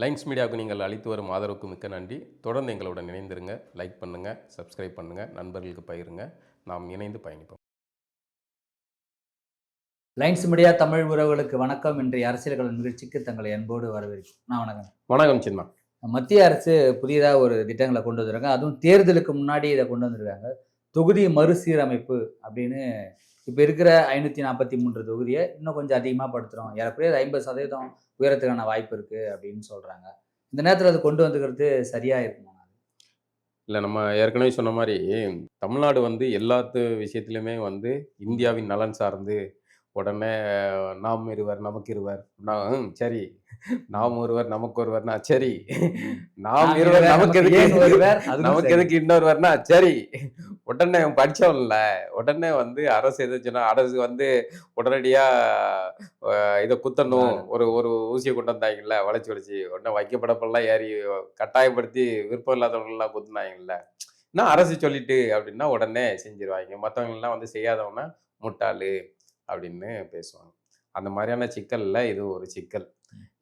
Lines மீடியாவுக்கு நீங்கள் அளித்து வரும் ஆதரவுக்கு மிக்க நன்றி. தொடர்ந்து எங்களுடன் இணைந்திருங்க. லைக் பண்ணுங்கள், சப்ஸ்கிரைப் பண்ணுங்கள், நண்பர்களுக்கு பகிருங்க. நாம் இணைந்து பயணிப்போம். லைன்ஸ் மீடியா தமிழ் உறவுகளுக்கு வணக்கம். இன்றைய அரசியல்கள் நிகழ்ச்சிக்கு தங்களை அன்போடு வரவேற்கிறேன். வணக்கம். வணக்கம் சின்மா. மத்திய அரசு புதிதாக ஒரு திட்டங்களை கொண்டு வந்திருக்காங்க. அதுவும் தேர்தலுக்கு முன்னாடி இதை கொண்டு வந்திருக்காங்க. தொகுதி மறுசீரமைப்பு அப்படின்னு இப்போ இருக்கிற 543 தொகுதியை இன்னும் கொஞ்சம் அதிகமாக படுத்துகிறோம். ஏறக்குறைய 50% உயரத்துக்கான வாய்ப்பு இருக்குது அப்படின்னு சொல்கிறாங்க. இந்த நேரத்தில் அது கொண்டு வந்துக்கிறது சரியாக இருக்குமா? இல்லை, நம்ம ஏற்கனவே சொன்ன மாதிரி தமிழ்நாடு வந்து எல்லாத்து விஷயத்துலையுமே வந்து இந்தியாவின் நலன் சார்ந்து உடனே நாம் இருவர் நமக்கு இருவர், நான் சரி, நாம் ஒருவர் நமக்கு ஒருவர்னா சரி, நாம் இருவர் நமக்கு எதுக்கு இன்னொருவர்னா சரி, உடனே படிச்சோம்ல, உடனே வந்து அரசு எதுச்சுன்னா அரசு வந்து உடனடியா இதை குத்தணும், ஒரு ஒரு ஊசியை கொண்டு வந்தாங்கல்ல, வளைச்சு உடனே வைக்கப்படப்பெல்லாம் ஏறி கட்டாயப்படுத்தி விருப்பம் இல்லாதவங்கெல்லாம் குத்துனாங்கல்ல. நான் அரசு சொல்லிட்டு அப்படின்னா உடனே செஞ்சிருவாங்க. மற்றவங்கெல்லாம் வந்து செய்யாதவங்கன்னா முட்டாளு அப்படின்னு பேசுவாங்க. அந்த மாதிரியான சிக்கல்ல இது ஒரு சிக்கல்.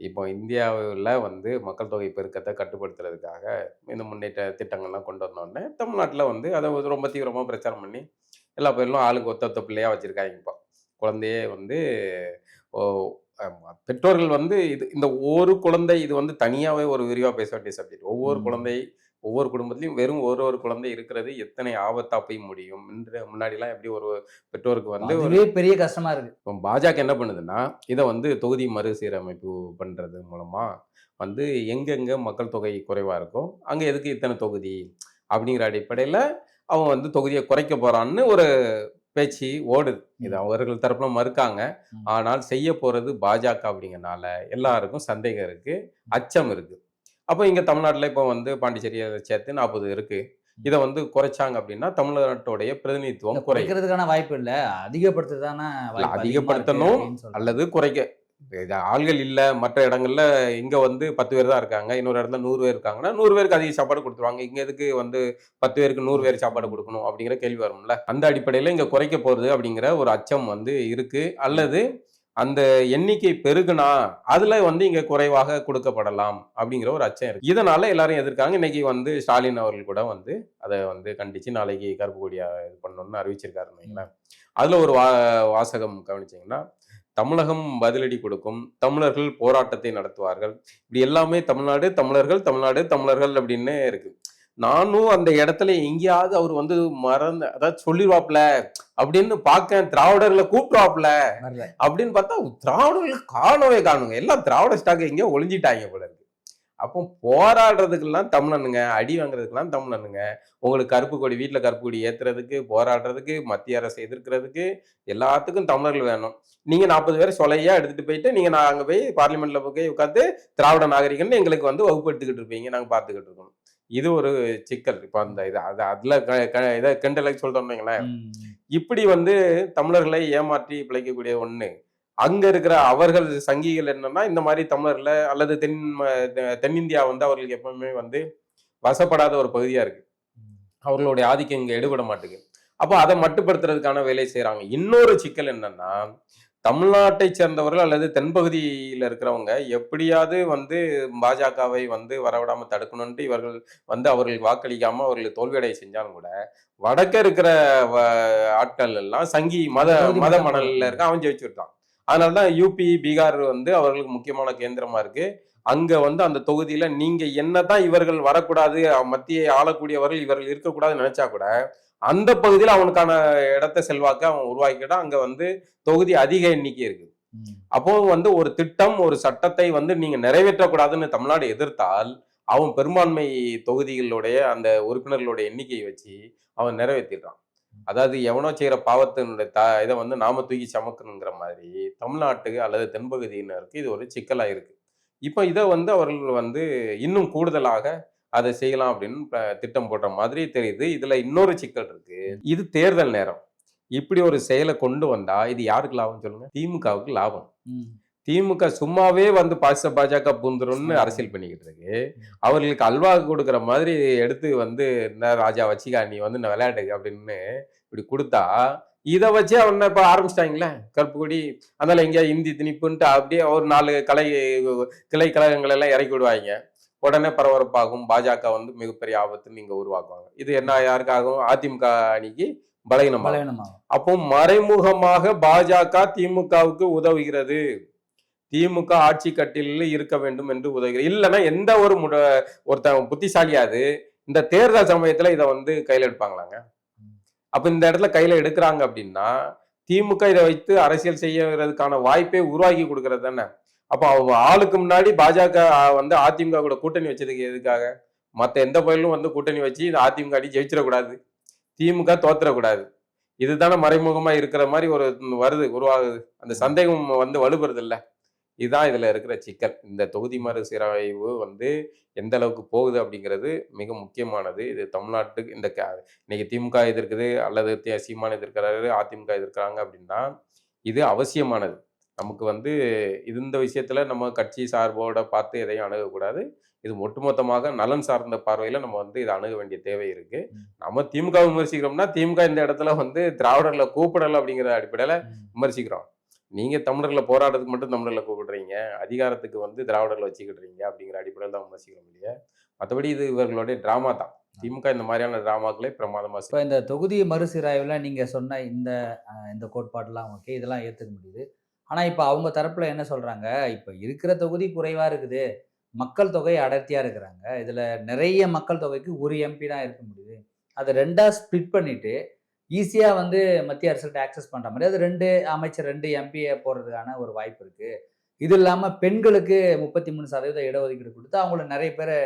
இப்போ இந்தியாவில் வந்து மக்கள் தொகை பெருக்கத்தை கட்டுப்படுத்துறதுக்காக இந்த முன்னேற்ற திட்டங்கள்லாம் கொண்டு வந்தோடனே தமிழ்நாட்டில் வந்து அதை ரொம்ப தீவிரமாக பிரச்சாரம் பண்ணி எல்லா பேரிலும் ஆளுக்கு ஒத்த பிள்ளையாக வச்சுருக்காங்க. இப்போ குழந்தையே வந்து பெற்றோர்கள் வந்து இந்த ஒரு குழந்தை இது வந்து தனியாகவே ஒரு விரிவாக பேச வேண்டிய சப்ஜெக்ட். ஒவ்வொரு குழந்தை ஒவ்வொரு குடும்பத்திலையும் வெறும் ஒரு குழந்தை இருக்கிறது எத்தனை ஆபத்தா போய் முடியும் என்று முன்னாடிலாம் எப்படி ஒரு பெற்றோருக்கு வந்து ஒரு பெரிய கஷ்டமா இருக்கு. இப்போ பாஜக என்ன பண்ணுதுன்னா, இதை வந்து தொகுதி மறுசீரமைப்பு பண்றது மூலமா வந்து எங்கெங்க மக்கள் தொகை குறைவா இருக்கோ அங்க எதுக்கு இத்தனை தொகுதி அப்படிங்கிற அடிப்படையில அவன் வந்து தொகுதியை குறைக்க போறான்னு ஒரு பேச்சு ஓடுது. இது அவர்கள் தரப்புல மறுக்காங்க. ஆனால் செய்ய போறது பாஜக அப்படிங்கறனால எல்லாருக்கும் சந்தேகம் இருக்கு, அச்சம் இருக்கு. அப்போ இங்க தமிழ்நாட்டில் இப்போ வந்து பாண்டிச்சேரியை சேர்த்து 40 இருக்கு. இதை வந்து குறைச்சாங்க அப்படின்னா தமிழ்நாட்டுடைய பிரதிநிதித்துவம் குறைக்கிறதுக்கான வாய்ப்பு இல்லை, அதிகப்படுத்துறதான அதிகப்படுத்தணும் அல்லது குறைக்க. ஆள்கள் இல்லை, மற்ற இடங்கள்ல இங்க வந்து 10 பேர் தான் இருக்காங்க, இன்னொரு இடத்துல 100 பேர் இருக்காங்கன்னா 100 பேருக்கு அதிக சாப்பாடு கொடுத்துருவாங்க. இங்க எதுக்கு வந்து 10 பேருக்கு 100 பேர் சாப்பாடு கொடுக்கணும் அப்படிங்கிற கேள்வி வரும்ல. அந்த அடிப்படையில இங்க குறைக்க போறது அப்படிங்கிற ஒரு அச்சம் வந்து இருக்கு. அல்லது அந்த எண்ணிக்கை பெருகுனா அதுல வந்து இங்க குறைவாக கொடுக்கப்படலாம் அப்படிங்கிற ஒரு அச்சம் இருக்கு. இதனால எல்லாரும் எதிர்க்காங்க. இன்னைக்கு வந்து ஸ்டாலின் அவர்கள் கூட வந்து அதை வந்து கண்டிச்சு நாளைக்கு கருப்பு கொடியா இது பண்ணணும்னு அறிவிச்சிருக்காருன்னு. அதுல ஒரு வாசகம் கவனிச்சீங்கன்னா, தமிழகம் பதிலடி கொடுக்கும், தமிழர்கள் போராட்டத்தை நடத்துவார்கள், இப்படி எல்லாமே தமிழ்நாடு தமிழர்கள் தமிழ்நாடு தமிழர்கள் அப்படின்னு இருக்கு. நானும் அந்த இடத்துல எங்கேயாவது அவர் வந்து அதாவது சொல்லிடுவாப்ல அப்படின்னு பார்க்க, திராவிடர்களை கூப்பிடுவாப்ல அப்படின்னு பார்த்தா திராவிடர்கள் காணுங்க, எல்லாம் திராவிட ஸ்டாக் எங்கேயோ ஒளிஞ்சிட்டாங்க போல இருக்கு. அப்போ போராடுறதுக்கெல்லாம் தமிழனுங்க, அடி வாங்குறதுக்கெல்லாம் தமிழனுங்க. உங்களுக்கு கருப்பு கொடி, வீட்டில் கருப்பு கொடி ஏத்துறதுக்கு, போராடுறதுக்கு, மத்திய அரசை எதிர்க்கிறதுக்கு எல்லாத்துக்கும் தமிழர்கள் வேணும். நீங்க 40 பேரை சொலையா எடுத்துட்டு போயிட்டு நீங்க அங்க போய் பார்லிமெண்ட்ல போய் உட்காந்து திராவிட நாகரிகம்னு எங்களுக்கு வந்து வகுப்பு எடுத்துக்கிட்டு இருப்பீங்க, நாங்க பார்த்துக்கிட்டு இருக்கோம். இது ஒரு சிக்கல். இப்ப அந்த இது அதுல இதை கிண்டலை சொல்றோம்னீங்களேன். இப்படி வந்து தமிழர்களை ஏமாற்றி பிழைக்கக்கூடிய ஒண்ணு. அங்க இருக்கிற அவர்கள் சங்கிகள் என்னன்னா, இந்த மாதிரி தமிழர்ல அல்லது தென்னிந்தியா வந்து அவர்களுக்கு எப்பவுமே வந்து வசப்படாத ஒரு பகுதியா இருக்கு. அவர்களுடைய ஆதிக்கம் இங்க எடுபட மாட்டேங்குது. அப்போ அதை மட்டுப்படுத்துறதுக்கான வேலை செய்யறாங்க. இன்னொரு சிக்கல் என்னன்னா, தமிழ்நாட்டை சேர்ந்தவர்கள் அல்லது தென்பகுதியில் இருக்கிறவங்க எப்படியாவது வந்து பாஜகவை வந்து வரவிடாம தடுக்கணும்ட்டு இவர்கள் வந்து அவர்களுக்கு வாக்களிக்காம அவர்களுக்கு தோல்வியடைய செஞ்சாலும் கூட, வடக்க இருக்கிற ஆட்கள் எல்லாம் சங்கி மத மணல்ல இருக்க அவன் ஜெயிச்சுட்டான். அதனாலதான் யூபி, பீகார் வந்து அவர்களுக்கு முக்கியமான கேந்திரமா இருக்கு. அங்க வந்து அந்த தொகுதியில நீங்க என்னதான் இவர்கள் வரக்கூடாது, மத்தியை ஆளக்கூடியவர்கள் இவர்கள் இருக்கக்கூடாதுன்னு நினைச்சா கூட அந்த பகுதியில் அவனுக்கான இடத்தை செல்வாக்க அவன் உருவாக்கிட்டான். அங்க வந்து தொகுதி அதிக எண்ணிக்கை இருக்கு. அப்போ வந்து ஒரு திட்டம், ஒரு சட்டத்தை வந்து நீங்க நிறைவேற்றக்கூடாதுன்னு தமிழ்நாடு எதிர்த்தால் அவன் பெரும்பான்மை தொகுதிகளுடைய அந்த உறுப்பினர்களுடைய எண்ணிக்கையை வச்சு அவன் நிறைவேற்றிடுறான். அதாவது எவனோ செய்யற பாவத்தினுடைய இதை வந்து நாம தூக்கி சமக்கணுங்கிற மாதிரி தமிழ்நாட்டு அல்லது தென்பகுதியினருக்கு இது ஒரு சிக்கலா இருக்கு. இப்போ இதை வந்து அவர்கள் வந்து இன்னும் கூடுதலாக அதை செய்யலாம் அப்படின்னு திட்டம் போடுற மாதிரி தெரியுது. இதுல இன்னொரு சிக்கல் இருக்கு. இது தேர்தல் நேரம். இப்படி ஒரு செயலை கொண்டு வந்தா இது யாருக்கு லாபம் சொல்லுங்க? திமுகவுக்கு லாபம். திமுக சும்மாவே வந்து பாஜக பூந்துரும்னு அரசியல் பண்ணிக்கிட்டு இருக்கு. அவர்களுக்கு அல்வா கொடுக்குற மாதிரி எடுத்து வந்து இந்த ராஜா வச்சிகா நீ வந்து விளையாடு அப்படின்னு இப்படி கொடுத்தா இதை வச்சு அவனை இப்ப ஆரம்பிச்சிட்டாங்களே கருப்பு கொடி, அதனால எங்கேயா இந்தி திணிப்புன்ட்டு அப்படியே ஒரு 4 கிளை கழகங்கள் எல்லாம் இறக்கி விடுவாங்க. உடனே பரபரப்பாகும். பாஜக வந்து மிகப்பெரிய ஆபத்துன்னு இங்க உருவாக்குவாங்க. இது என்ன யாருக்காகும்? அதிமுக அணிக்கு பலகீனமாகும். பலவீனமாகும். அப்போ மறைமுகமாக பாஜக திமுகவுக்கு உதவுகிறது. திமுக ஆட்சி கட்டிலில் இருக்க வேண்டும் என்று உதவுகிறது. இல்லைன்னா எந்த ஒரு ஒருத்தன் புத்திசாலியாது இந்த தேர்தல் சமயத்துல இதை வந்து கையில எடுப்பாங்களாங்க? அப்ப இந்த இடத்துல கையில எடுக்கிறாங்க அப்படின்னா திமுக இதை வைத்து அரசியல் செய்யறதுக்கான வாய்ப்பை உருவாக்கி கொடுக்கறது தானே. அப்ப அவங்க ஆளுக்கு முன்னாடி பாஜக வந்து அதிமுக கூட கூட்டணி வச்சதுக்கு எதுக்காக? மத்த எந்த பயிலும் வந்து கூட்டணி வச்சு இந்த அதிமுக அடி ஜெயிச்சிடக்கூடாது, திமுக தோத்துறக்கூடாது. இதுதானே மறைமுகமா இருக்கிற மாதிரி ஒரு உருவாகுது. அந்த சந்தேகம் வந்து வலுப்படுறது இல்லை. இதுதான் இதுல இருக்கிற சிக்கல். இந்த தொகுதி மறுசீரமைவு வந்து எந்த அளவுக்கு போகுது அப்படிங்கிறது மிக முக்கியமானது. இது தமிழ்நாட்டுக்கு இன்னைக்கு திமுக எதிர்க்குது அல்லது சீமான் எதிர்க்கிறாரு, அதிமுக எதிர்க்கிறாங்க அப்படின்னா இது அவசியமானது. நமக்கு வந்து இந்த விஷயத்துல நம்ம கட்சி சார்போட பார்த்து எதையும் அணுகக்கூடாது. இது ஒட்டுமொத்தமாக நலன் சார்ந்த பார்வையில நம்ம வந்து இதை அணுக வேண்டிய தேவை இருக்கு. நம்ம திமுக விமர்சிக்கிறோம்னா திமுக இந்த இடத்துல வந்து திராவிடர்களை கூப்பிடல அப்படிங்கிற அடிப்படையில விமர்சிக்கிறோம். நீங்க தமிழர்களை போராடுறதுக்கு மட்டும் தமிழர்களை கூப்பிடுறீங்க, அதிகாரத்துக்கு வந்து திராவிடர்களை வச்சுக்கிட்டுறீங்க அப்படிங்கிற அடிப்படையில் தான் விமர்சிக்க முடியும். மற்றபடி இது இவர்களுடைய டிராமா தான். திமுக இந்த மாதிரியான டிராமாக்களை பிரமாதமா இப்போ இந்த தொகுதி மறுசீராய்வுல நீங்க சொன்ன இந்த கோட்பாடுலாம் ஓகே, இதெல்லாம் ஏற்றுக்க முடியுது. ஆனா இப்போ அவங்க தரப்புல என்ன சொல்றாங்க, இப்போ இருக்கிற தொகுதி குறைவா இருக்குது, மக்கள் தொகை அடர்த்தியா இருக்கிறாங்க, இதுல நிறைய மக்கள் தொகைக்கு ஒரு எம்பி தான் இருக்க முடியுது, அதை 2ஆ ஸ்பிளிட் பண்ணிட்டு ஈஸியா வந்து மத்திய அரசுகிட்ட ஆக்சஸ் பண்ற மாதிரி அது 2 அமைச்சர் 2 எம்பியை போடுறதுக்கான ஒரு வாய்ப்பு இருக்கு. இது இல்லாம பெண்களுக்கு 33% இடஒதுக்கீடு கொடுத்து அவங்கள நிறைய பேரை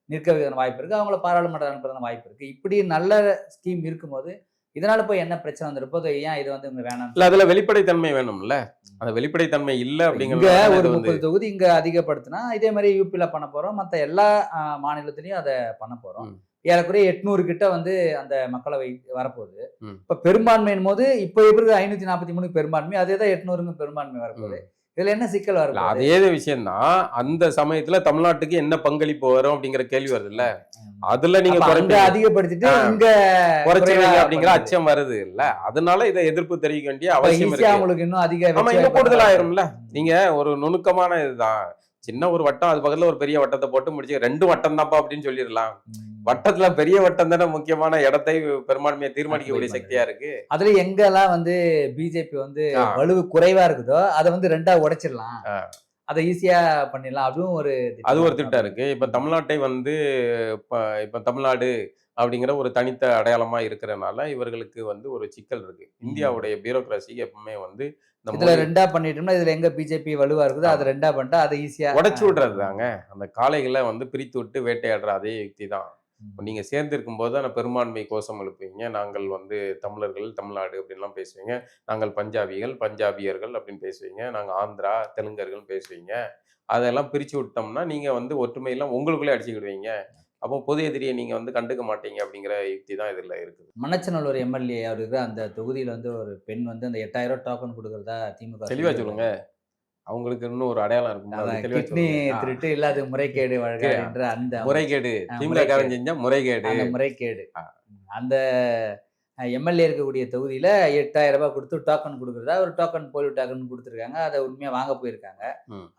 நிற்க வைக்கிற வாய்ப்பு இருக்கு, அவங்கள பாராளுமன்றம் அனுப்புறதுன வாய்ப்பு இருக்கு. இப்படி நல்ல ஸ்கீம் இருக்கும்போது இதனால போய் என்ன பிரச்சனை வந்திருப்போது? ஏன் இது வந்து இவங்க வேணாம்? இல்ல, அதுல வெளிப்படைத்தன்மை வேணும்ல. அந்த வெளிப்படைத்தன்மை இல்ல அப்படிங்கிற ஒரு 30 தொகுதி இங்க அதிகப்படுத்தினா இதே மாதிரி யூபில பண்ண போறோம், மத்த எல்லா மாநிலத்திலையும் அதை பண்ண போறோம். ஏறக்குறைய 800 கிட்ட வந்து அந்த மக்களவை வரப்போகுது. இப்ப பெரும்பான்மையின் போது இப்ப எப்படி 543 பெரும்பான்மை, அதேதான் 800 பெரும்பான்மை வரப்போகுது. இதுல என்ன சிக்கல் வரும்? அதே விஷயம் தான். அந்த சமயத்துல தமிழ்நாட்டுக்கு என்ன பங்களிப்பு வரும் அப்படிங்கிற கேள்வி வருது இல்ல. அதுல நீங்க அதிகப்படுத்திட்டு இங்க குறைச்சிருவீங்க அப்படிங்கிற அச்சம் வருது இல்ல. அதனால இதை எதிர்ப்பு தெரிவிக்க வேண்டிய அவசியம் இருக்கு. அவங்களுக்கு இன்னும் அதிக கூடுதல் ஆயிரும்ல. நீங்க ஒரு நுணுக்கமான இதுதான், சின்ன ஒரு வட்டம், அது பக்கத்துல ஒரு பெரிய வட்டத்தை போட்டு முடிச்சு 2 வட்டம் தான்ப்பா அப்படின்னு சொல்லிடலாம். வட்டத்துல பெரிய வட்டம் தானே முக்கியமான இடத்தை பெரும்பான்மையை தீர்மானிக்கக்கூடிய சக்தியா இருக்கு. அதுல எங்கெல்லாம் வந்து பிஜேபி வந்து வலுவு குறைவா இருக்குதோ அதை வந்து 2ஆ உடைச்சிடலாம், அதை ஈஸியா பண்ணிடலாம். அதுவும் ஒரு திட்டம் இருக்கு. இப்ப தமிழ்நாட்டை வந்து இப்ப தமிழ்நாடு அப்படிங்கிற ஒரு தனித்த அடையாளமா இருக்கிறனால இவர்களுக்கு வந்து ஒரு சிக்கல் இருக்கு. இந்தியாவுடைய பியூரோக்ராசி எப்பவுமே வந்து இதுல 2ஆ பண்ணிட்டோம்னா இதுல எங்க பிஜேபி வலுவா இருக்குதோ அதை 2ஆ பண்ணிட்டா அதை ஈஸியா உடைச்சு விடுறது தாங்க. அந்த காளைகளை வந்து பிரித்து விட்டு வேட்டையாடுற அதே யுக்தி தான். நீங்க சேர்ந்து இருக்கும்போது தான் பெரும்பான்மை கோஷம் எழுப்புவீங்க. நாங்கள் வந்து தமிழர்கள், தமிழ்நாடு அப்படின்லாம் பேசுவீங்க. நாங்கள் பஞ்சாபிகள், பஞ்சாபியர்கள் அப்படின்னு பேசுவீங்க. நாங்கள் ஆந்திரா, தெலுங்கர்கள் பேசுவீங்க. அதெல்லாம் பிரிச்சு விட்டோம்னா நீங்க வந்து ஒற்றுமையெல்லாம் உங்களுக்குள்ளே அடிச்சுக்கிடுவீங்க. அப்போ பொது எதிரியை நீங்க வந்து கண்டுக்க மாட்டீங்க அப்படிங்கிற யுக்தி தான் இதுல இருக்குது. மண்ணச்சநல்லூர் எம்எல்ஏ அவருக்கு அந்த தொகுதியில வந்து ஒரு பெண் வந்து அந்த 8000 டோக்கன் கொடுக்கறதா திமுக தெளிவா சொல்லுங்க. அவங்களுக்கு இன்னும் ஒரு அடையாளம் இருக்கும். கிட்னி திருட்டு இல்லாத முறைகேடு வழக்கு அந்த முறைகேடு திமுக செஞ்ச முறைகேடு அந்த எம்எல்ஏ இருக்கக்கூடிய தொகுதியில 8000 ரூபாய் கொடுத்து டோக்கன் கொடுக்குறதா ஒரு டோக்கன் போலி டோக்கன் கொடுத்துருக்காங்க. அதை உண்மையா வாங்க போயிருக்காங்க.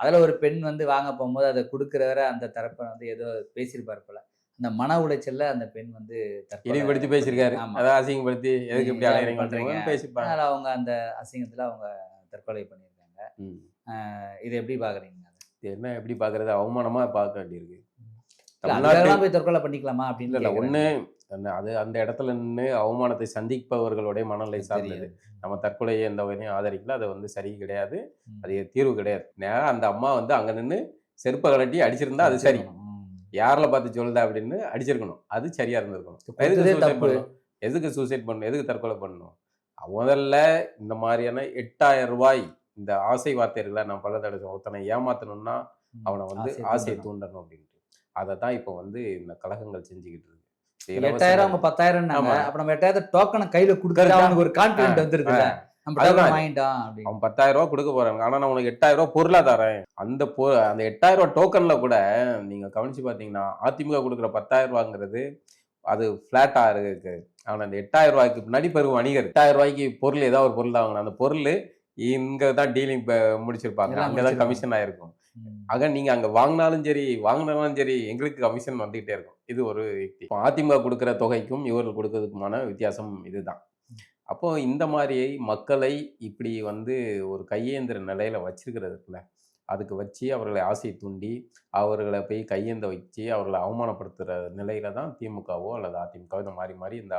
அதுல ஒரு பெண் வந்து வாங்க போகும்போது அதை கொடுக்குறவர அந்த தரப்பை வந்து ஏதோ பேசியிருப்பாரு போல. அந்த மன உளைச்சல்ல அந்த பெண் வந்து இழிவுபடுத்தி பேசியிருக்காரு. அதாவது அசிங்கப்படுத்தி எதுக்கு இப்படி அலையறீங்க பண்றீங்க பேசிப்பாங்க. அதனால அவங்க அந்த அசிங்கத்துல அவங்க தற்கொலை பண்ணியிருக்காங்க. இதை எப்படி பாக்குறீங்க? என்ன எப்படி பாக்குறது? அவமானமா பார்க்க வேண்டியிருக்கு. போய் தற்கொலை பண்ணிக்கலாமா அப்படின்னு இல்ல. ஒண்ணு அது அந்த இடத்துல நின்று அவமானத்தை சந்திப்பவர்களுடைய மனநிலை சார்ந்தது. நம்ம தற்கொலையை எந்த வகையும் ஆதரிக்கல, அது வந்து சரி கிடையாது, அது தீர்வு கிடையாது. நேரம் அந்த அம்மா வந்து அங்க நின்று செருப்பை கலட்டி அடிச்சிருந்தா அது சரி. யாரில் பார்த்து சொல்லுதா அப்படின்னு அடிச்சிருக்கணும், அது சரியா இருந்திருக்கணும். எதுக்கு சூசைட் பண்ணணும், எதுக்கு தற்கொலை பண்ணணும்? முதல்ல இந்த மாதிரியான 8000 ரூபாய் இந்த ஆசை வார்த்தைகளை நான் பல தடவை ஒருத்தனை ஏமாத்தணும்னா அவனை வந்து ஆசையை தூண்டணும் அப்படின்ட்டு அதை தான் இப்போ வந்து இந்த கழகங்கள் செஞ்சுக்கிட்டு இருக்கு. 8000 அவங்க 10,000 அப்ப நம்ம 8000 டோக்கனை கையில கொடுக்கறது அவனுக்கு ஒரு கான்ஃபிடென்ட் வந்துருது. அவன் 10,000 ரூபாய் கொடுக்க போறாங்க, ஆனா நான் உனக்கு 8000 ரூபாய் பொருளா தரேன். அந்த 8000 ரூபாய் டோக்கன்ல கூட நீங்க கவனிச்சு பாத்தீங்கன்னா அதிமுக கொடுக்குற 10,000 ரூபாங்கிறது அது ஃப்ளாட்டா இருக்கு. அவன் அந்த 8,000 ரூபாய்க்கு பின்னாடி பெரும் வணிகர். 8,000 ரூபாய்க்கு பொருள் ஏதாவது ஒரு பொருள் தான் வாங்கணும். அந்த பொருள் இங்க தான் டீலிங் முடிச்சிருப்பாங்க. எல்லாம் அங்கதான் முடிச்சிருவாங்க. கமிஷன் ஆயிருக்கும். ஆக நீங்க அங்க வாங்கினாலும் சரி, வாங்கினாலும் சரி, எங்களுக்கு கமிஷன் வந்துகிட்டே இருக்கும். இது ஒரு யுக்தி. இப்போ அதிமுக கொடுக்கிற தொகைக்கும் இவர்கள் கொடுக்கறதுக்குமான வித்தியாசம் இதுதான். அப்போ இந்த மாதிரி மக்களை இப்படி வந்து ஒரு கையேந்திர நிலையில வச்சிருக்கிறது இருக்குல்ல, அதுக்கு வச்சு அவர்களை ஆசையை தூண்டி அவர்களை போய் கையேந்த வச்சு அவர்களை அவமானப்படுத்துகிற நிலையில தான் திமுகவோ அல்லது அதிமுகவோ இந்த மாறி மாறி இந்த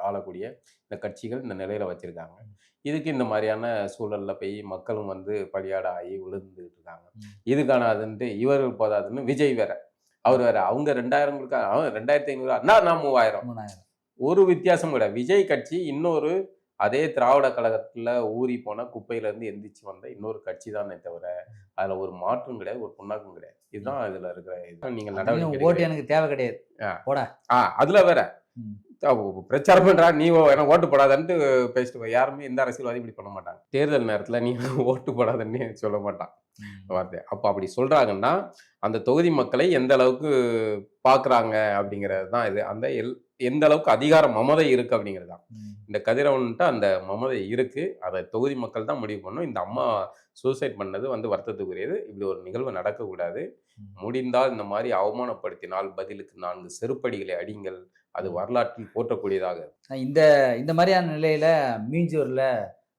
ஆளக்கூடிய இந்த கட்சிகள் இந்த நிலையில வச்சிருக்காங்க. இதுக்கு இந்த மாதிரியான சூழல்ல போய் மக்களும் வந்து பலியாட ஆகி விழுந்துட்டு இருக்காங்க. இதுக்கான அதுன்ட்டு இவர்கள் போதாதுன்னு விஜய் வேற, அவர் வேற, அவங்க 2000 கொடுக்க, அவன் 2500, நான் 3000. ஒரு வித்தியாசம் கிடையாது. விஜய் கட்சி இன்னொரு அதே திராவிட கழகத்துல ஊறி போன குப்பையில இருந்து எந்திரிச்சு வந்த இன்னொரு கட்சி தானே தவிர அதுல ஒரு மாற்றம் கிடையாது, ஒரு புண்ணாக்கும் கிடையாது. இதுதான் இதுல இருக்கிற இதுதான் நீங்க நடவடிக்கை. ஓட்டு எனக்கு தேவை கிடையாது. போடா. அதுல வேற பிரச்சாரம் பண்றா, நீ எனக்கு ஓட்டு போடாதன்ட்டு பேசிட்டு யாருமே எந்த அரசியல்வாதி இப்படி பண்ண மாட்டாங்க. தேர்தல் நேரத்துல நீ ஓட்டு போடாதன்னு சொல்ல மாட்டான் வார்த்தை. அப்ப அப்படி சொல்றாங்கன்னா அந்த தொகுதி மக்களை எந்த அளவுக்கு பாக்குறாங்க அப்படிங்கிறது தான் இது. அந்த எந்த அளவுக்கு அதிகார மமதை இருக்கு அப்படிங்கிறது தான். இந்த கதிரவன்ட்டு அந்த மமதை இருக்கு. அதை தொகுதி மக்கள் தான் முடிவு பண்ணும். இந்த அம்மா சூசைட் பண்ணது வந்து வருத்தத்துக்குரியது. இப்படி ஒரு நிகழ்வு நடக்கக்கூடாது. முடிந்தால் இந்த மாதிரி அவமானப்படுத்தினால் பதிலுக்கு 4 செருப்படிகளை அடிங்கள். அது வரலாற்றில் போற்றக்கூடியதாக. இந்த மாதிரியான நிலையில மீஞ்சூர்ல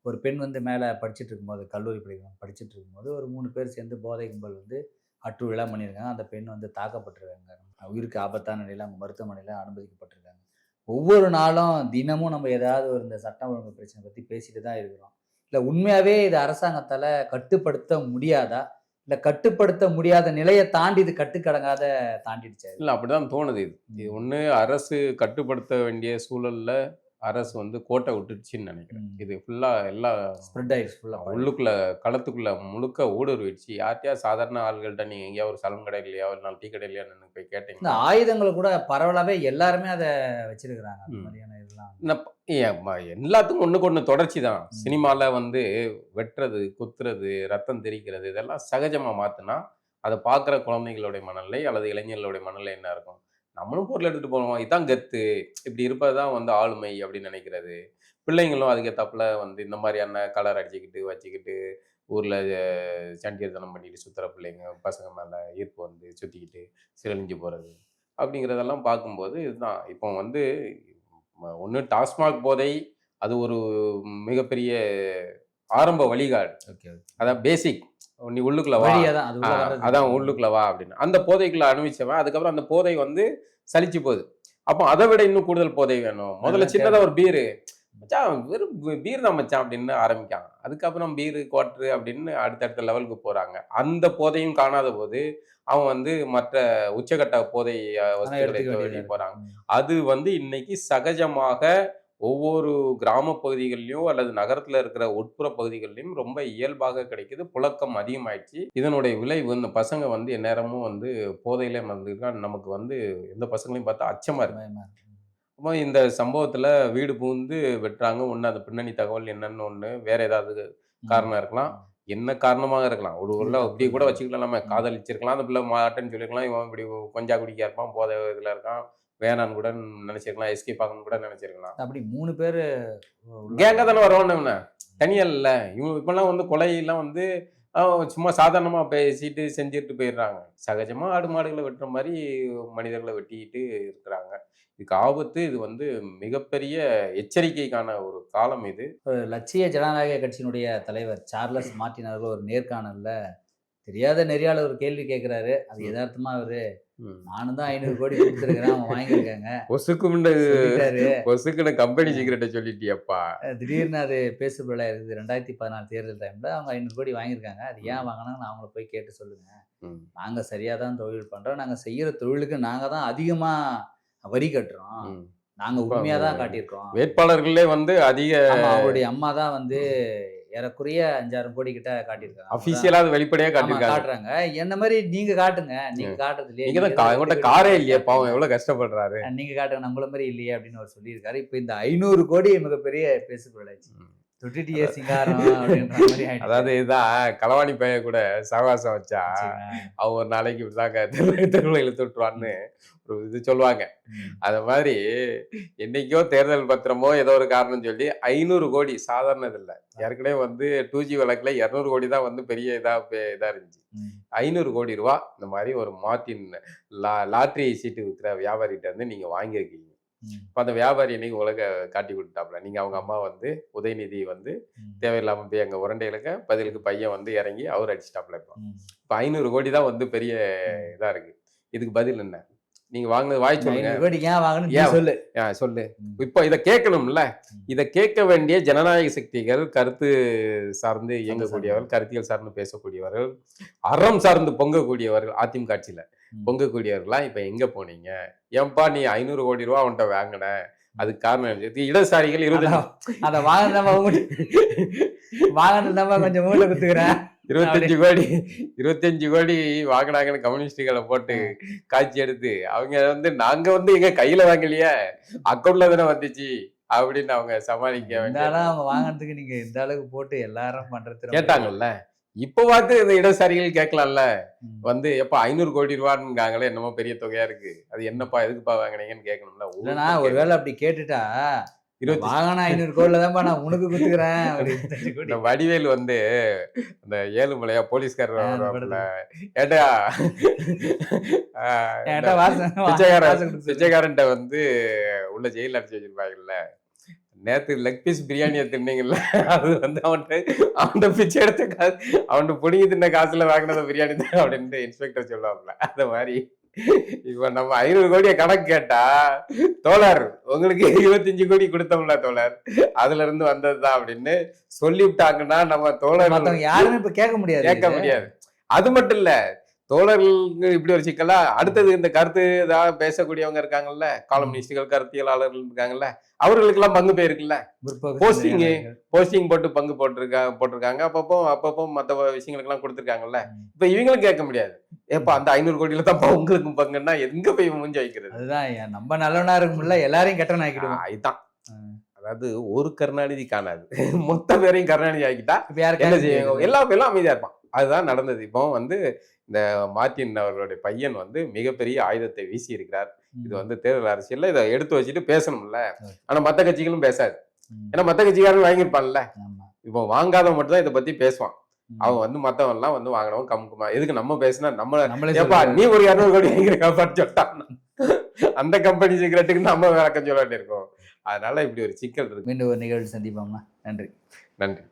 ஒரு பெண் வந்து மேல படிச்சுட்டு இருக்கும்போது, கல்லூரி படிச்சுட்டு இருக்கும்போது ஒரு 3 பேர் சேர்ந்து போதை கும்பல் வந்து அட்டுவிழா பண்ணியிருக்காங்க. அந்த பெண் வந்து தாக்கப்பட்டிருக்காங்க. உயிருக்கு ஆபத்தான நிலையில அவங்க மருத்துவமனையில அனுமதிக்கப்பட்டிருக்காங்க. ஒவ்வொரு நாளும் தினமும் நம்ம ஏதாவது ஒரு இந்த சட்டம் ஒழுங்கு பிரச்சனை பத்தி பேசிட்டு தான் இருக்கிறோம். இல்ல உண்மையாவே இது அரசாங்கத்தால கட்டுப்படுத்த முடியாதா? இல்ல கட்டுப்படுத்த முடியாத நிலையை தாண்டி இது கட்டுக்கடங்காத தாண்டிடுச்சா? இல்ல அப்படிதான் தோணுது. இது ஒண்ணு அரசு கட்டுப்படுத்த வேண்டிய சூழல்ல அரசு வந்து கோட்டை விட்டுடுச்சுன்னு நினைக்கிறேன். இது ஃபுல்லா எல்லாம் ஸ்ப்ரெட் ஆயிடுச்சு. ஃபுல்லா உள்ளுக்குள்ள களத்துக்குள்ள முழுக்க ஊடுருவிடுச்சு. யார்ட்டையா சாதாரண ஆள்கள்ட்ட நீங்க எங்கேயா ஒரு சலூன் கடை இல்லையா, ஒரு 4 டீ கடை இல்லையா போய் இந்த கேட்டீங்கன்னா ஆயுதங்களை கூட பரவலாவே எல்லாருமே அதை வச்சிருக்கிறாங்க. அந்த மாதிரியான இதெல்லாம் எல்லாத்துக்கும் ஒண்ணுக்கு ஒண்ணு தொடர்ச்சி தான். சினிமால வந்து வெட்டுறது, குத்துறது, ரத்தம் தெரிக்கிறது இதெல்லாம் சகஜமா மாத்துனா அதை பார்க்குற குழந்தைங்களுடைய மனநிலை அல்லது இளைஞர்களுடைய மனநிலை என்ன இருக்கும்? நம்மளும் பொருள் எடுத்துட்டு போனோம், இதான் கெத்து, இப்படி இருப்பதுதான் வந்து ஆளுமை அப்படின்னு நினைக்கிறது. பிள்ளைங்களும் அதுக்கேத்தாப்புல வந்து இந்த மாதிரியான கலர் அடிச்சுக்கிட்டு வச்சுக்கிட்டு ஊர்ல சண்டியர்தனம் பண்ணிட்டு சுத்துற பிள்ளைங்க, பசங்க மேல ஈர்ப்பு வந்து சுத்திக்கிட்டு சிரழிஞ்சு போறது அப்படிங்கிறதெல்லாம் பார்க்கும்போது இதுதான். இப்போ வந்து ஒன்று டாஸ்மாக் போதை, அது ஒரு மிகப்பெரிய ஆரம்ப வழிகாடு. அதான் பேசிக். நீ உள்ளுக்குள்ள வா, அதான் உள்ளுக்குள்ள வா அப்படின்னு அந்த போதைக்குள்ள அனுபவிச்சவன் அதுக்கப்புறம் அந்த போதை வந்து சலிச்சு போகுது. அப்போ அதை விட இன்னும் கூடுதல் போதை வேணும். முதல்ல சின்னதா ஒரு பீரு, மச்சான் வெறும் பீர் தான் மச்சான் அப்படின்னு ஆரம்பிக்கான். அதுக்கப்புறம் பீரு, குவார்ட்ரு அப்படின்னு அடுத்தடுத்த லெவலுக்கு போறாங்க. அந்த போதையும் காணாத போது அவன் வந்து மற்ற உச்சகட்ட போதை வசதிகளை போறாங்க. அது வந்து இன்னைக்கு சகஜமாக ஒவ்வொரு கிராம பகுதிகளிலும் அல்லது நகரத்துல இருக்கிற உட்புற பகுதிகளிலும் ரொம்ப இயல்பாக கிடைக்குது. புழக்கம் அதிகமாயிடுச்சு. இதனுடைய விளைவு இந்த பசங்க வந்து எந்நேரமும் வந்து போதையில மறந்துருக்கா. நமக்கு வந்து எந்த பசங்களையும் பார்த்தா அச்சமா இருக்கு. அப்போ இந்த சம்பவத்துல வீடு புகுந்து வெட்டுறாங்க. ஒண்ணு அது பின்னணி தகவல் என்னன்னு ஒண்ணு, வேற ஏதாவது காரணம் இருக்கலாம். என்ன காரணமாக இருக்கலாம். ஒரு இப்படி கூட வச்சுக்கலாம். நம்ம காதலிச்சிருக்கலாம், அந்த பிள்ளை மாட்டேன்னு சொல்லிருக்கலாம். இவன் இப்படி கொஞ்சா குடிக்க இருப்பான், போதை இதுல இருக்கான், வேணான்னு கூட நினைச்சிருக்கலாம், எஸ்கேப் ஆகணும்னு கூட நினைச்சிருக்கலாம். அப்படி 3 பேர் கேங்கா தானே வருவான்னு தனியா இல்ல. இவங்க இப்பெல்லாம் வந்து கொலையெல்லாம் வந்து சும்மா சாதாரணமா பேசிட்டு செஞ்சுட்டு போயிடுறாங்க. சகஜமா ஆடு மாடுகளை வெட்டுற மாதிரி மனிதர்களை வெட்டிட்டு இருக்கிறாங்க. இதுக்கு ஆபத்து. இது வந்து மிகப்பெரிய எச்சரிக்கைக்கான ஒரு காலம் இது. லட்சிய ஜனநாயக கட்சியினுடைய தலைவர் சார்லஸ் மார்டின் அவர்கள் ஒரு நேர்காணல்ல தெரியாத நெறியால ஒரு கேள்வி கேட்கிறாரு. அது யதார்த்தமா அவரு, நானும் தான் 500 கோடி கொடுத்துருக்கிறேன், அவன் வாங்கியிருக்காங்க, ஒசுக்குன்னு கம்பெனி சீக்கிரட்டை சொல்லிட்டியப்பா. திடீர்னு அது பேசுபொருளா இருக்குது. 2014 தேர்தல் டைம்ல அவங்க 500 கோடி வாங்கியிருக்காங்க. அது ஏன் வாங்கினாங்கன்னு அவங்கள போய் கேட்டு சொல்லுங்க. நாங்க சரியா தான் தொழில் பண்றோம், நாங்க செய்யற தொழிலுக்கு நாங்க தான் அதிகமா வரி கட்டுறோம், நாங்க உண்மையா தான் காட்டியிருக்கோம். வேட்பாளர்களே வந்து அதிக அவருடைய அம்மா தான் வந்து ஏறக்குறைய 5,000 கோடி கிட்ட காட்டியிருக்காங்க. அபிஷியலா வெளிப்படையா காட்டுறாங்க. என்ன மாதிரி நீங்க காட்டுங்க, நீங்க காட்டுறது இல்லையே, காரே இல்லையே, பாவம் எவ்வளவு கஷ்டப்படுறாரு, நீங்க காட்டுங்க, நம்மள மாதிரி இல்லையே அப்படின்னு அவர் சொல்லியிருக்காரு. இப்ப இந்த 500 கோடி மிகப்பெரிய பேசுபொருளாச்சு. தொட்டிட்டியே சிங்காரம் அப்படின்ற மாதிரி ஆயிடுச்சு. அதாவது இதான் களவாணி பையன் கூட சகவாசம் வச்சா அவன் ஒரு நாளைக்கு இப்படிதாங்க தெருவில் இழுத்து விட்டுருவான்னு ஒரு இது சொல்லுவாங்க. அது மாதிரி என்னைக்கோ தேர்தல் பத்திரமோ ஏதோ ஒரு காரணம் சொல்லி 500 கோடி சாதாரண இது இல்லை. ஏற்கனவே வந்து 2G வழக்குல 200 கோடி தான் வந்து பெரிய இதா இருந்துச்சு. 500 கோடி ரூபா இந்த மாதிரி ஒரு மார்டின் லாட்டரி சீட்டு விற்கிற வியாபாரிகிட்ட வந்து நீங்க வாங்கியிருக்கீங்க. இப்போ அந்த வியாபாரி இன்னைக்கு உலக காட்டி கொடுத்தாப்புல. நீங்க அவங்க அம்மா வந்து உதயநிதி வந்து தேவையில்லாம போய் அங்க உரண்டைகளுக்கு பதிலுக்கு பையன் வந்து இறங்கி அவர் அடிச்சிட்டாப்புல. இப்போ 500 கோடி தான் வந்து பெரிய இதா இருக்கு. இதுக்கு பதில் என்ன? நீங்க வாங்கினது வாய் சொல்லுங்க. ஏன் வாங்கணும் சொல்லு. சொல்லு. இப்போ இதை கேட்கணும்ல. இதை கேட்க வேண்டிய ஜனநாயக சக்திகள், கருத்து சார்ந்து இயங்கக்கூடியவர்கள், கருத்தியல் சார்ந்து பேசக்கூடியவர்கள், அறம் சார்ந்து பொங்கக்கூடியவர்கள், அதிமுக ஆட்சியில பொங்கக்கூடியவர்களா இப்ப எங்க போனீங்க? ஏன்பா நீ 500 கோடி ரூபா அவன்கிட்ட வாங்கின? அதுக்கு காரணம் இடதுசாரிகள் 20 அதை வாங்கினமா கொஞ்சம் மூளை குத்துக்கிறேன். 25 கோடி வாங்கினாங்கன்னு கம்யூனிஸ்டுகளை போட்டு காட்சி எடுத்து அவங்க வந்து நாங்க வந்து எங்க கையில வாங்கலையே, அக்கௌண்ட்ல தானே வந்துச்சு அப்படின்னு அவங்க சமாளிக்க அவங்க வாங்கினதுக்கு நீங்க இந்த அளவுக்கு போட்டு எல்லாரும் பண்றது கேட்டாங்கல்ல. இப்ப பார்த்து இந்த இடதுசாரிகள் கேட்கலாம்ல. வந்து எப்ப 500 கோடி ரூபான்னு என்னமோ பெரிய தொகையா இருக்கு, அது என்னப்பா எதுக்குப்பா வாங்கினீங்கன்னு கேட்கணும்ல. ஒருவேளை அப்படி கேட்டுட்டா 500 கோடில தான் நான் உனக்கு குத்துக்கிறேன். வடிவேல் வந்து அந்த ஏழுமலையா போலீஸ்காரர் ஏட்டா பிச்சைக்காரன்ட்ட வந்து உள்ள ஜெயில அடிச்சு வச்சிருப்பாங்கல்ல, நேத்து லெக் பீஸ் பிரியாணியை தின்னீங்கல்ல, அது வந்து அவன்கிட்ட பிச்சை எடுத்த காசு, அவன்கிட்ட புடிங்கி தின்ன காசுல வாங்கினத பிரியாணி தான் அப்படின்ட்டு இன்ஸ்பெக்டர் சொல்லுவாங்கல்ல. அந்த மாதிரி இப்ப நம்ம 500 கோடியை கணக்கு கேட்டா, தோழர் உங்களுக்கு 25 கோடி கொடுத்தோம்ல தோழர், அதுல இருந்து வந்ததுதான் அப்படின்னு சொல்லிவிட்டாங்கன்னா நம்ம தோழர் யாருமே இப்ப கேட்க முடியாது. அது மட்டும் இல்ல, தோழர்களுக்கு இப்படி ஒரு சிக்கலா. அடுத்தது இந்த கருத்து ஏதாவது பேசக்கூடியவங்க இருக்காங்கல்ல, காலம்னிஸ்டுகள், கருத்தியலாளர்கள் இருக்காங்கல்ல, அவர்களுக்கு எல்லாம் பங்கு போயிருக்குல்ல. போஸ்டிங் போட்டு பங்கு போட்டிருக்காங்க. அப்பப்போ மற்ற விஷயங்களுக்கு எல்லாம் கொடுத்துருக்காங்கல்ல. இப்ப இவங்களும் கேட்க முடியாது, ஏப்பா அந்த 500 கோடியில தான் உங்களுக்கு பங்குன்னா எங்க போய் மூஞ்சி வைக்கிறது? அதுதான் நம்ம நல்லவனா இருக்கும்ல, எல்லாரையும் கெட்டவன் ஆக்கிடுவோம். இதுதான். அதாவது ஒரு கருணாநிதி காணாது, மொத்த பேரையும் கருணாநிதி ஆக்கிட்டா என்ன செய்யும்? எல்லாம் அமைதியா இருப்பான். அதுதான் நடந்தது. இப்போ வந்து இந்த மார்டின் அவர்களுடைய பையன் வந்து மிகப்பெரிய ஆயுதத்தை வீசி இருக்கிறார். இது வந்து தேர்தல் அரசியல்ல இதை எடுத்து வச்சுட்டு பேசணும்ல. ஆனா மத்த கட்சிகளும் பேசாது. ஏன்னா மத்த கட்சிக்காரன் வாங்கியிருப்பான்ல. இப்போ வாங்காதவன் மட்டும் தான் இதை பத்தி பேசுவான். அவன் வந்து மத்தவன் எல்லாம் வந்து வாங்கினவன் கம்குமா. எதுக்கு நம்ம பேசினா நம்ம நீ ஒரு 200 கோடி வாங்கிற காப்பாற்றி சொல்லிட்டான், அந்த கம்பெனி சீக்கிரட்டுக்கு நம்ம விளக்கம் சொல்ல வேண்டியிருக்கோம். அதனால இப்படி ஒரு சிக்கல் இருக்கு. மீண்டும் ஒரு நிகழ்வு சந்திப்போம்மா. நன்றி.